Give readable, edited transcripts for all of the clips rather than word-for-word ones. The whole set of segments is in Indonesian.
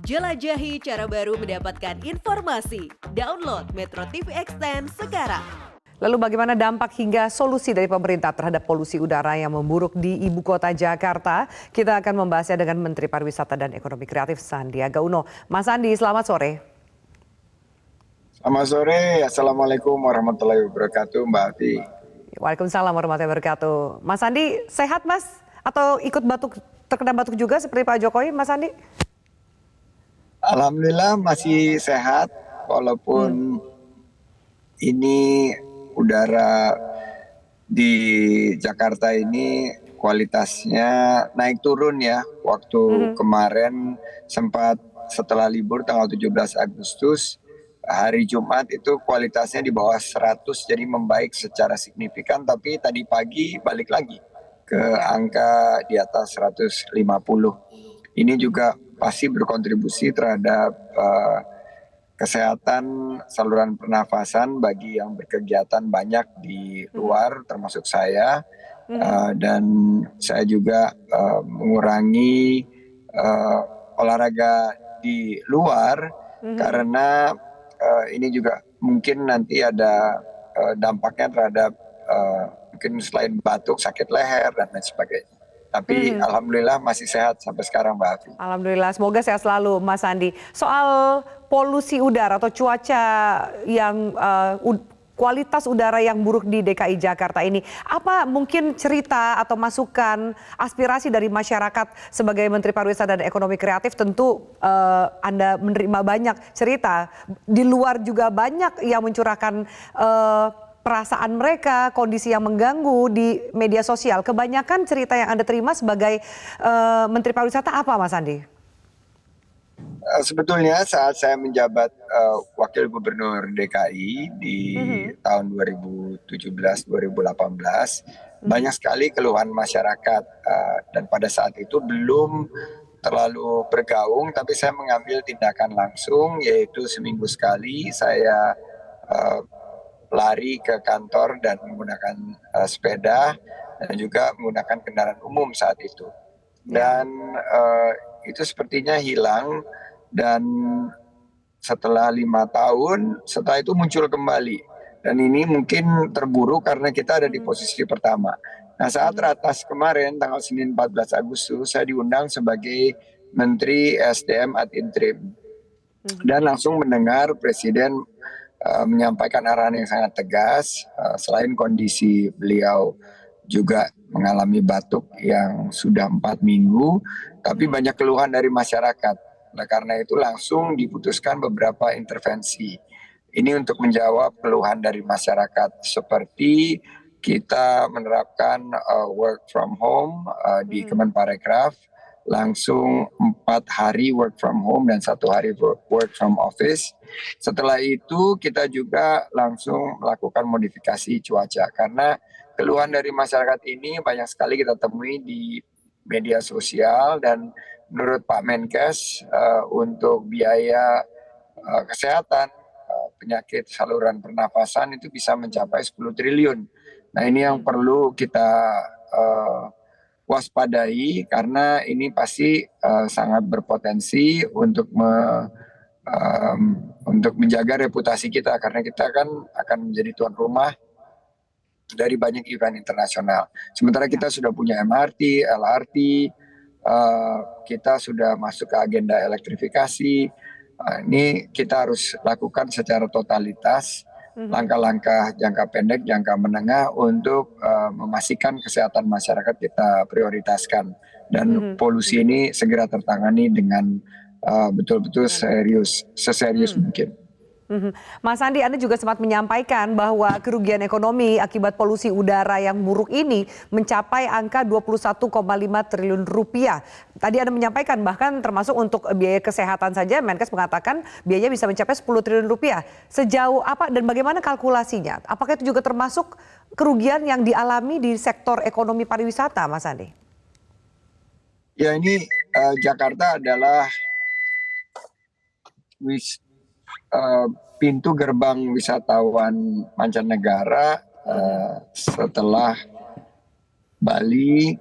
Jelajahi cara baru mendapatkan informasi. Download Metro TV Extend sekarang. Lalu bagaimana dampak hingga solusi dari pemerintah terhadap polusi udara yang memburuk di ibu kota Jakarta? Kita akan membahasnya dengan Menteri Pariwisata dan Ekonomi Kreatif Sandiaga Uno. Mas Andi, selamat sore. Selamat sore, Assalamualaikum warahmatullahi wabarakatuh, Mbak Afi. Waalaikumsalam warahmatullahi wabarakatuh. Mas Andi, sehat Mas? Atau ikut terkena batuk juga seperti Pak Jokowi, Mas Andi? Alhamdulillah masih sehat, walaupun ini udara di Jakarta ini kualitasnya naik turun ya. Waktu kemarin sempat setelah libur tanggal 17 Agustus, hari Jumat itu kualitasnya di bawah 100, jadi membaik secara signifikan, tapi tadi pagi balik lagi ke angka di atas 150. Ini juga pasti berkontribusi terhadap kesehatan saluran pernafasan bagi yang berkegiatan banyak di luar, termasuk saya. Dan saya juga mengurangi olahraga di luar karena ini juga mungkin nanti ada dampaknya terhadap mungkin selain batuk, sakit leher dan lain sebagainya. Tapi alhamdulillah masih sehat sampai sekarang, Mbak Afi. Alhamdulillah, semoga sehat selalu Mas Andi. Soal polusi udara atau cuaca yang kualitas udara yang buruk di DKI Jakarta ini, apa mungkin cerita atau masukan aspirasi dari masyarakat sebagai Menteri Pariwisata dan Ekonomi Kreatif? Tentu Anda menerima banyak cerita, di luar juga banyak yang mencurahkan perasaan mereka, kondisi yang mengganggu di media sosial. Kebanyakan cerita yang Anda terima sebagai Menteri Pariwisata apa, Mas Andi? Sebetulnya saat saya menjabat Wakil Gubernur DKI di tahun 2017-2018, banyak sekali keluhan masyarakat dan pada saat itu belum terlalu bergaung, tapi saya mengambil tindakan langsung, yaitu seminggu sekali saya lari ke kantor dan menggunakan sepeda dan juga menggunakan kendaraan umum saat itu. Dan itu sepertinya hilang, dan setelah 5 tahun, setelah itu muncul kembali. Dan ini mungkin terburuk karena kita ada di posisi pertama. Nah, saat ratas kemarin tanggal Senin 14 Agustus, saya diundang sebagai Menteri SDM ad interim. Dan langsung mendengar Presiden menyampaikan arahan yang sangat tegas. Selain kondisi beliau juga mengalami batuk yang sudah 4 minggu, tapi banyak keluhan dari masyarakat. Nah, karena itu langsung diputuskan beberapa intervensi. Ini untuk menjawab keluhan dari masyarakat, seperti kita menerapkan work from home di Kemenparekraf, langsung 4 hari work from home dan 1 hari work from office. Setelah itu kita juga langsung melakukan modifikasi cuaca, karena keluhan dari masyarakat ini banyak sekali kita temui di media sosial, dan menurut Pak Menkes untuk biaya kesehatan penyakit saluran pernafasan itu bisa mencapai 10 triliun. Nah, ini yang perlu kita waspadai, karena ini pasti sangat berpotensi untuk menjaga reputasi kita, karena kita kan akan menjadi tuan rumah dari banyak event internasional. Sementara kita sudah punya MRT, LRT, kita sudah masuk ke agenda elektrifikasi. Ini kita harus lakukan secara totalitas, langkah-langkah jangka pendek, jangka menengah untuk memastikan kesehatan masyarakat kita prioritaskan, dan polusi ini segera tertangani dengan betul-betul seserius mungkin. Mas Andi, Anda juga sempat menyampaikan bahwa kerugian ekonomi akibat polusi udara yang buruk ini mencapai angka 21,5 triliun rupiah. Tadi Anda menyampaikan bahkan termasuk untuk biaya kesehatan saja Menkes mengatakan biayanya bisa mencapai 10 triliun rupiah. Sejauh apa dan bagaimana kalkulasinya? Apakah itu juga termasuk kerugian yang dialami di sektor ekonomi pariwisata, Mas Andi? Ya, ini Jakarta adalah pintu gerbang wisatawan mancanegara setelah Bali,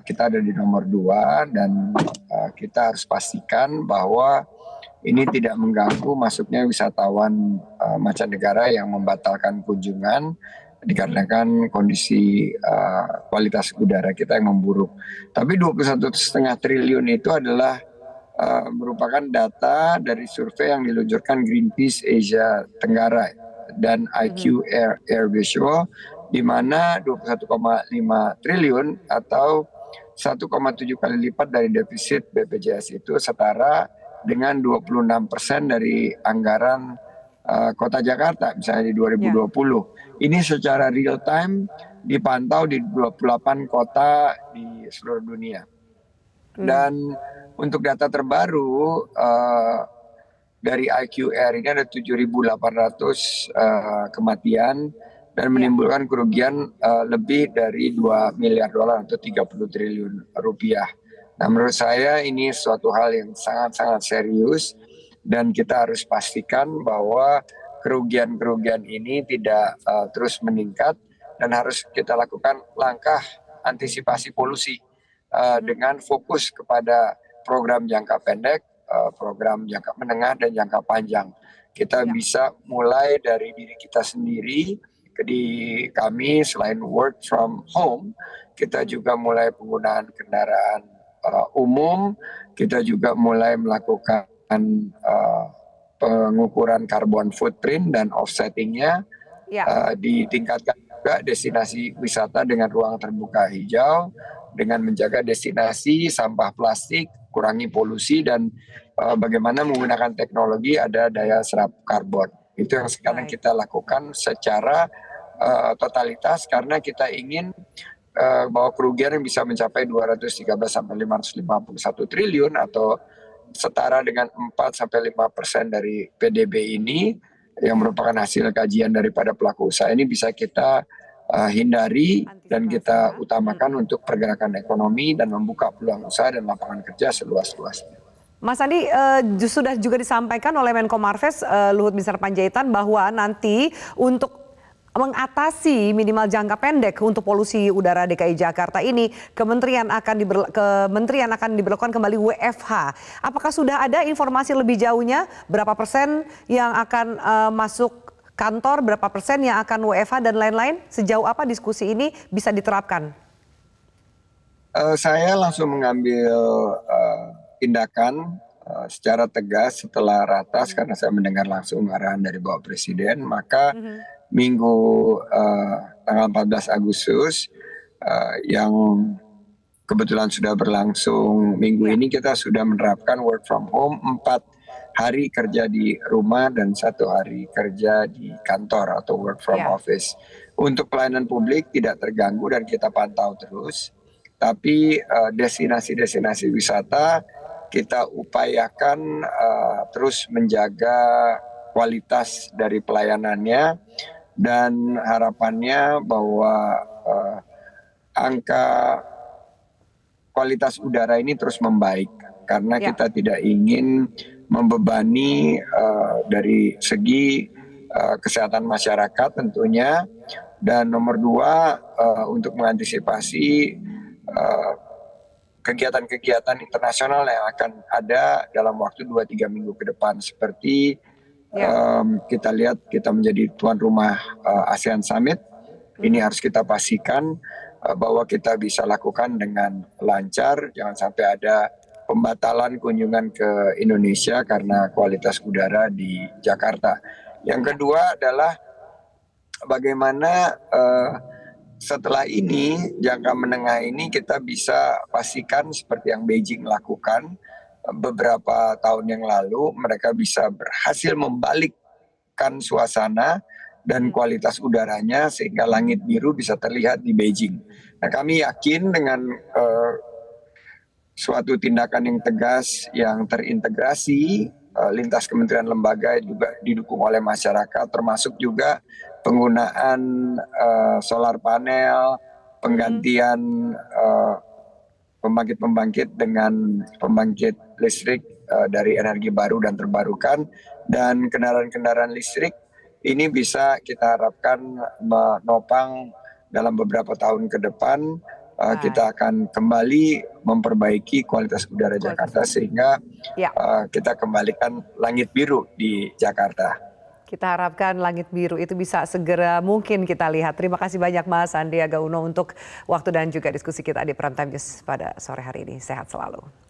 kita ada di nomor 2 dan kita harus pastikan bahwa ini tidak mengganggu masuknya wisatawan mancanegara yang membatalkan kunjungan dikarenakan kondisi kualitas udara kita yang memburuk. Tapi 21,5 triliun itu adalah merupakan data dari survei yang diluncurkan Greenpeace Asia Tenggara dan IQ Air Visual, di mana 21,5 triliun atau 1,7 kali lipat dari defisit BPJS itu setara dengan 26% dari anggaran Kota Jakarta misalnya di 2020. Ini secara real time dipantau di 28 kota di seluruh dunia. Dan untuk data terbaru dari IQR ini ada 7.800 kematian dan menimbulkan kerugian lebih dari 2 miliar dolar atau 30 triliun rupiah. Nah, menurut saya ini suatu hal yang sangat-sangat serius dan kita harus pastikan bahwa kerugian-kerugian ini tidak terus meningkat dan harus kita lakukan langkah antisipasi polusi dengan fokus kepada program jangka pendek, program jangka menengah dan jangka panjang. Kita bisa mulai dari diri kita sendiri. Di kami selain work from home, kita juga mulai penggunaan kendaraan umum, kita juga mulai melakukan pengukuran carbon footprint dan offsettingnya, ditingkatkan juga destinasi wisata dengan ruang terbuka hijau, dengan menjaga destinasi sampah plastik, kurangi polusi, dan bagaimana menggunakan teknologi ada daya serap karbon. Itu yang sekarang kita lakukan secara totalitas karena kita ingin bahwa kerugian yang bisa mencapai 213 sampai 551 triliun atau setara dengan 4-5% dari PDB ini yang merupakan hasil kajian daripada pelaku usaha ini bisa kita hindari dan kita utamakan untuk pergerakan ekonomi dan membuka peluang usaha dan lapangan kerja seluas-luasnya. Mas Andi, sudah juga disampaikan oleh Menko Marves Luhut Binsar Panjaitan bahwa nanti untuk mengatasi minimal jangka pendek untuk polusi udara DKI Jakarta ini, kementerian akan diberlakukan kembali WFH. Apakah sudah ada informasi lebih jauhnya berapa persen yang akan masuk kantor, berapa persen yang akan WFH dan lain-lain? Sejauh apa diskusi ini bisa diterapkan? Saya langsung mengambil tindakan secara tegas setelah ratas karena saya mendengar langsung arahan dari Bapak Presiden, maka Minggu tanggal 14 Agustus yang kebetulan sudah berlangsung minggu ini kita sudah menerapkan work from home 4 hari kerja di rumah dan 1 hari kerja di kantor atau work from office. Untuk pelayanan publik tidak terganggu dan kita pantau terus. Tapi destinasi-destinasi wisata kita upayakan terus menjaga kualitas dari pelayanannya dan harapannya bahwa angka kualitas udara ini terus membaik karena kita tidak ingin membebani dari segi kesehatan masyarakat tentunya, dan nomor 2 untuk mengantisipasi kegiatan-kegiatan internasional yang akan ada dalam waktu 2-3 minggu ke depan seperti kita lihat kita menjadi tuan rumah ASEAN Summit. Ini harus kita pastikan bahwa kita bisa lakukan dengan lancar, jangan sampai ada pembatalan kunjungan ke Indonesia karena kualitas udara di Jakarta. Yang kedua adalah bagaimana setelah ini jangka menengah ini kita bisa pastikan seperti yang Beijing lakukan beberapa tahun yang lalu, mereka bisa berhasil membalikkan suasana dan kualitas udaranya sehingga langit biru bisa terlihat di Beijing. Nah, kami yakin dengan suatu tindakan yang tegas, yang terintegrasi, lintas kementerian lembaga juga didukung oleh masyarakat, termasuk juga penggunaan solar panel, penggantian pembangkit-pembangkit dengan pembangkit listrik dari energi baru dan terbarukan, dan kendaraan-kendaraan listrik ini bisa kita harapkan menopang dalam beberapa tahun ke depan kita akan kembali memperbaiki kualitas udara Jakarta sehingga Ya. kita kembalikan langit biru di Jakarta. Kita harapkan langit biru itu bisa segera mungkin kita lihat. Terima kasih banyak Mas Sandiaga Uno untuk waktu dan juga diskusi kita di Prime Time News pada sore hari ini. Sehat selalu.